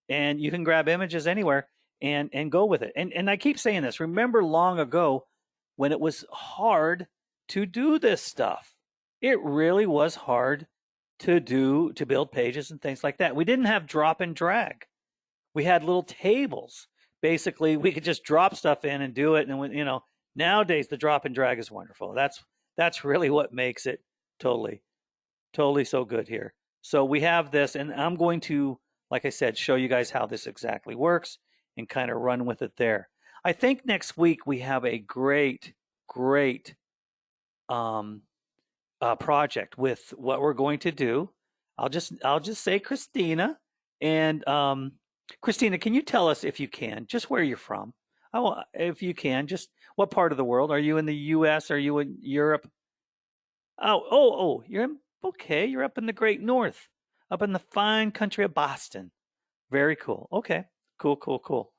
And you can grab images anywhere and go with it. And I keep saying this. Remember long ago when it was hard to do this stuff. it really was hard to build pages and things like that. We didn't have drop and drag. We had little tables. Basically, we could just drop stuff in and do it. And when, nowadays the drop and drag is wonderful. That's really what makes it totally, totally so good here. So we have this, and I'm going to, like I said, show you guys how this exactly works and kind of run with it there. I think next week we have a great, great um, project with what we're going to do. I'll just say Christina, and Christina, can you tell us if you can just where you're from? Oh, if you can, just what part of the world? Are you in the U.S.? Are you in Europe? Oh, okay. You're up in the Great North, up in the fine country of Boston. Very cool. Okay, cool, cool, cool.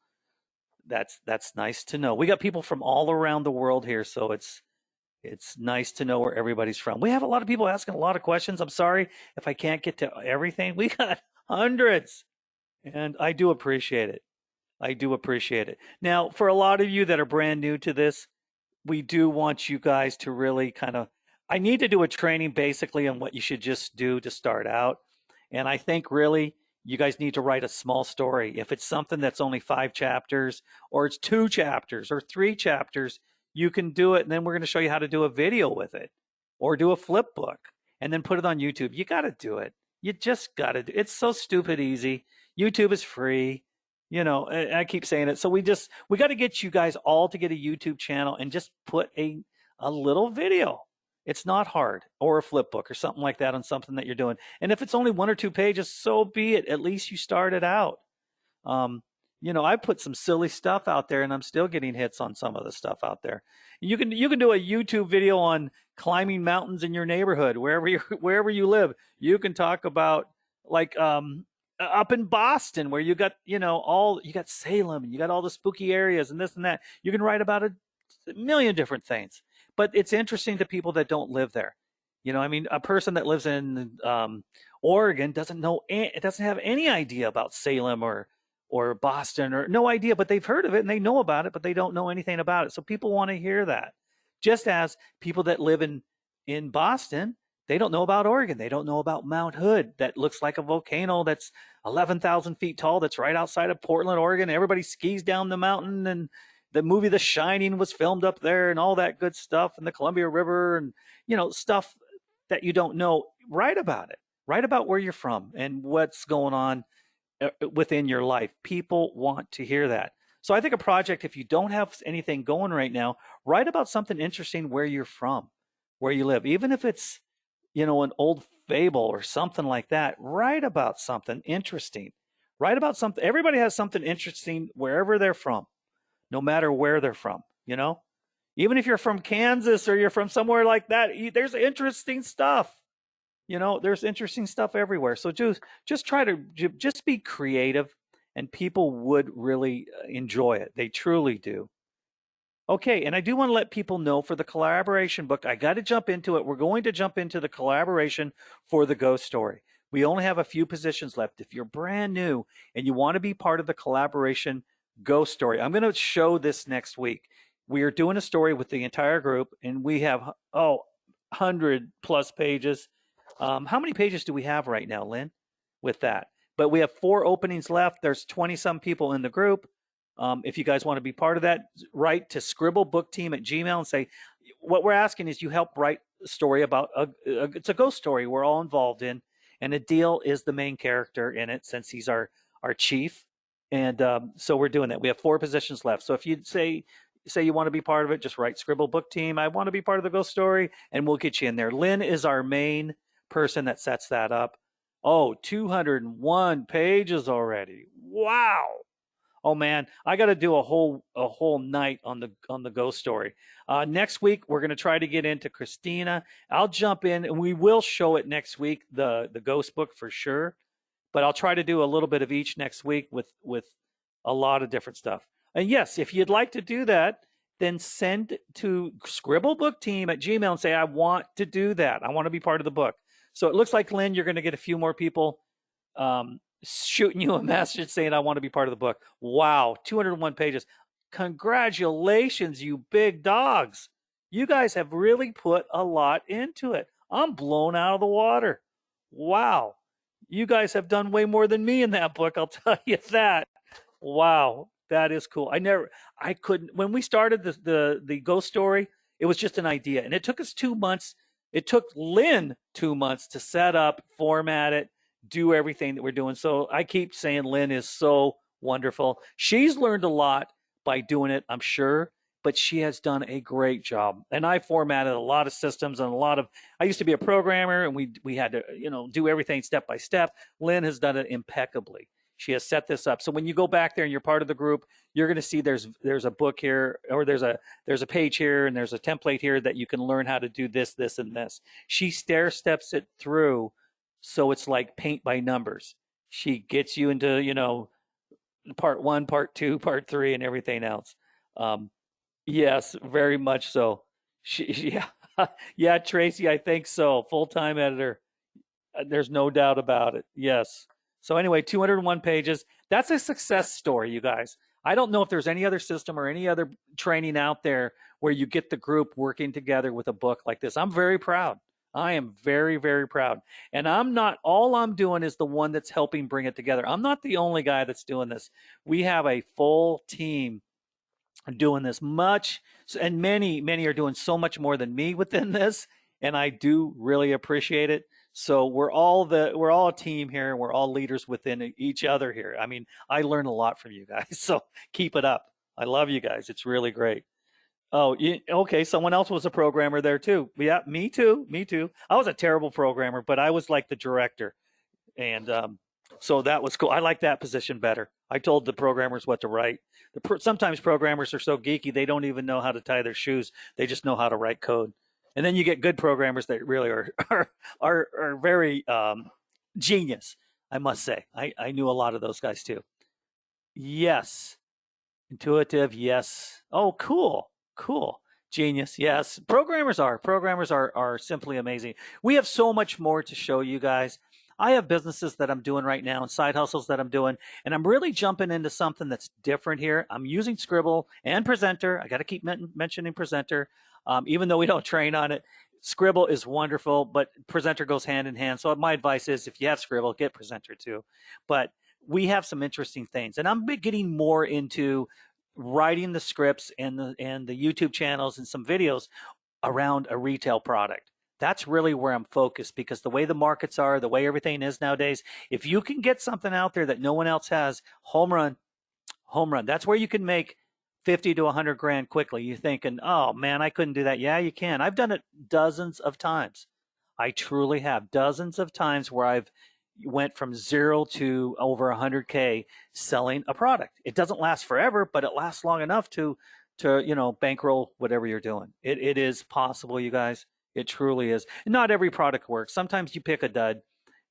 That's nice to know. We got people from all around the world here, so it's nice to know where everybody's from. We have a lot of people asking a lot of questions. I'm sorry if I can't get to everything. We got hundreds, and I do appreciate it. I do appreciate it. Now, for a lot of you that are brand new to this, we do want you guys to really kind of, I need to do a training basically on what you should just do to start out. And I think really you guys need to write a small story. If it's something that's only 5 chapters, or it's 2 chapters or 3 chapters, you can do it. And then we're going to show you how to do a video with it, or do a flip book and then put it on YouTube. You got to do it. You just got to do it. It's so stupid easy. YouTube is free. I keep saying it. So we got to get you guys all to get a YouTube channel and just put a little video. It's not hard, or a flip book or something like that on something that you're doing. And if it's only 1 or 2 pages, so be it. At least you started out. I put some silly stuff out there, and I'm still getting hits on some of the stuff out there. You can do a YouTube video on climbing mountains in your neighborhood, wherever you live. You can talk about, like, up in Boston, where you got you got Salem, and you got all the spooky areas and this and that. You can write about a million different things, but it's interesting to people that don't live there. I mean, a person that lives in Oregon doesn't have any idea about Salem or Boston, or no idea, but they've heard of it and they know about it, but they don't know anything about it. So people want to hear that. Just as people that live in Boston, they don't know about Oregon. They don't know about Mount Hood, that looks like a volcano that's 11,000 feet tall, that's right outside of Portland, Oregon. Everybody skis down the mountain, and the movie The Shining was filmed up there, and all that good stuff, and the Columbia River, and stuff that you don't know. Write about it. Write about where you're from and what's going on within your life. People want to hear that. So I think a project, if you don't have anything going right now, write about something interesting where you're from, where you live. Even if it's, an old fable or something like that, write about something interesting. Write about something. Everybody has something interesting wherever they're from, no matter where they're from, Even if you're from Kansas or you're from somewhere like that, there's interesting stuff. There's interesting stuff everywhere. So just try to just be creative, and people would really enjoy it. They truly do. Okay, and I do want to let people know, for the collaboration book, I got to jump into it. We're going to jump into the collaboration for the ghost story. We only have a few positions left. If you're brand new and you want to be part of the collaboration ghost story, I'm going to show this next week. We are doing a story with the entire group, and we have 100+ pages. How many pages do we have right now, Lynn, with that? But we have 4 openings left. There's 20-some people in the group. If you guys want to be part of that, write to sqribbleBookTeam@gmail and say, what we're asking is you help write a story about it's a ghost story we're all involved in, and Adil is the main character in it, since he's our chief. And so we're doing that. We have 4 positions left. So if you say you want to be part of it, just write Sqribble Book Team, I want to be part of the ghost story, and we'll get you in there. Lynn is our main person that sets that up. 201 pages already. Wow. Oh man, I got to do a whole night on the ghost story. Next week we're going to try to get into Christina. I'll jump in, and we will show it next week, the ghost book for sure. But I'll try to do a little bit of each next week with a lot of different stuff. And yes, if you'd like to do that, then send to sqribbleBookTeam@gmail and say, I want to do that. I want to be part of the book. So it looks like, Lynn, you're going to get a few more people shooting you a message saying, I want to be part of the book. Wow, 201 pages. Congratulations, you big dogs. You guys have really put a lot into it. I'm blown out of the water. Wow. You guys have done way more than me in that book, I'll tell you that. Wow, that is cool. I couldn't, when we started the ghost story, it was just an idea. And it took us 2 months. It took Lynn 2 months to set up, format it, do everything that we're doing. So I keep saying Lynn is so wonderful. She's learned a lot by doing it, I'm sure, but she has done a great job. And I formatted a lot of systems and I used to be a programmer and we had to, do everything step by step. Lynn has done it impeccably. She has set this up. So when you go back there and you're part of the group, you're going to see there's a book here, or there's a page here, and there's a template here that you can learn how to do this, this, and this. She stair steps it through, so it's like paint by numbers. She gets you into part one, part two, part three, and everything else. Um, yes, very much so. Yeah, yeah, Tracy, I think so. Full-time editor. There's no doubt about it. Yes. So anyway, 201 pages. That's a success story, you guys. I don't know if there's any other system or any other training out there where you get the group working together with a book like this. I'm very proud. I am very, very proud. And all I'm doing is the one that's helping bring it together. I'm not the only guy that's doing this. We have a full team doing this much, and many are doing so much more than me within this, and I do really appreciate it. So we're all a team here, and we're all leaders within each other here. I mean, I learn a lot from you guys, so keep it up. I love you guys. It's really great. Oh, okay. Someone else was a programmer there too. Yeah, me too. Me too. I was a terrible programmer, but I was like the director, and so that was cool. I like that position better. I told the programmers what to write. Sometimes programmers are so geeky they don't even know how to tie their shoes. They just know how to write code. And then you get good programmers that really are very genius. I must say, I knew a lot of those guys too. Yes, intuitive. Yes. Oh, cool, cool. Genius. Yes. Programmers are simply amazing. We have so much more to show you guys. I have businesses that I'm doing right now and side hustles that I'm doing, and I'm really jumping into something that's different here. I'm using Sqribble and Presenter. I got to keep mentioning Presenter, even though we don't train on it. Sqribble is wonderful, but Presenter goes hand in hand. So my advice is, if you have Sqribble, get Presenter too. But we have some interesting things, and I'm getting more into writing the scripts and the YouTube channels and some videos around a retail product. That's really where I'm focused, because the way the markets are, the way everything is nowadays, if you can get something out there that no one else has, home run, home run. That's where you can make 50 to 100 grand quickly. You're thinking, oh man, I couldn't do that. Yeah, you can. I've done it dozens of times. I truly have, dozens of times where I've went from 0 to over 100K selling a product. It doesn't last forever, but it lasts long enough to bankroll whatever you're doing. It is possible, you guys. It truly is. Not every product works. Sometimes you pick a dud,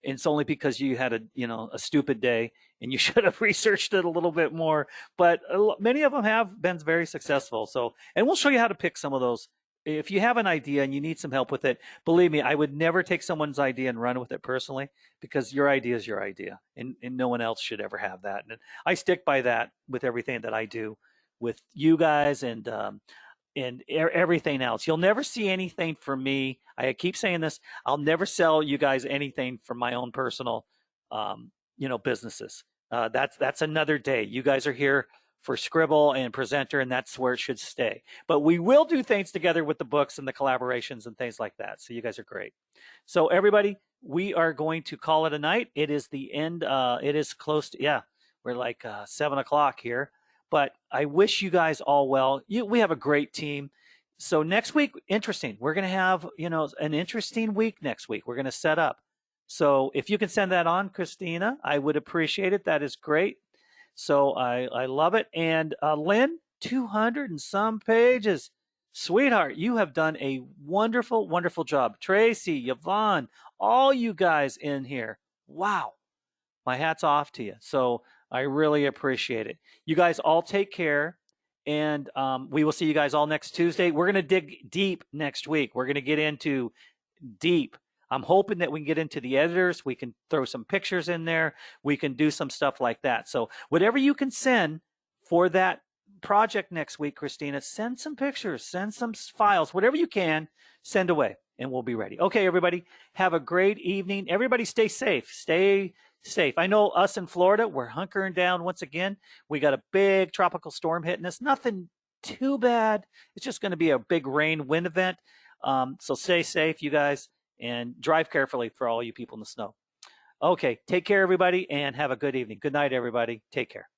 and it's only because you had a stupid day and you should have researched it a little bit more. But many of them have been very successful. So, and we'll show you how to pick some of those. If you have an idea and you need some help with it, believe me, I would never take someone's idea and run with it personally, because your idea is your idea, and no one else should ever have that. And I stick by that with everything that I do with you guys, and everything else. You'll never see anything from me. I keep saying this. I'll never sell you guys anything from my own personal, businesses. That's another day. You guys are here for Sqribble and Presenter, and that's where it should stay. But we will do things together with the books and the collaborations and things like that. So you guys are great. So everybody, we are going to call it a night. It is the end. It is close to, yeah, we're like 7 o'clock here. But I wish you guys all well. We have a great team. So next week, interesting. We're going to have, an interesting week next week. We're going to set up. So if you can send that on, Christina, I would appreciate it. That is great. So I love it. And Lynn, 200 and some pages. Sweetheart, you have done a wonderful, wonderful job. Tracy, Yvonne, all you guys in here. Wow. My hat's off to you. So I really appreciate it. You guys all take care, and we will see you guys all next Tuesday. We're going to dig deep next week. We're going to get into deep. I'm hoping that we can get into the editors. We can throw some pictures in there. We can do some stuff like that. So whatever you can send for that project next week, Christina, send some pictures, send some files, whatever you can, send away. and we'll be ready. Okay, everybody, have a great evening. Everybody stay safe. Stay safe. I know us in Florida, we're hunkering down once again. We got a big tropical storm hitting us. Nothing too bad. It's just going to be a big rain wind event. So stay safe, you guys, and drive carefully for all you people in the snow. Okay, take care, everybody, and have a good evening. Good night, everybody. Take care.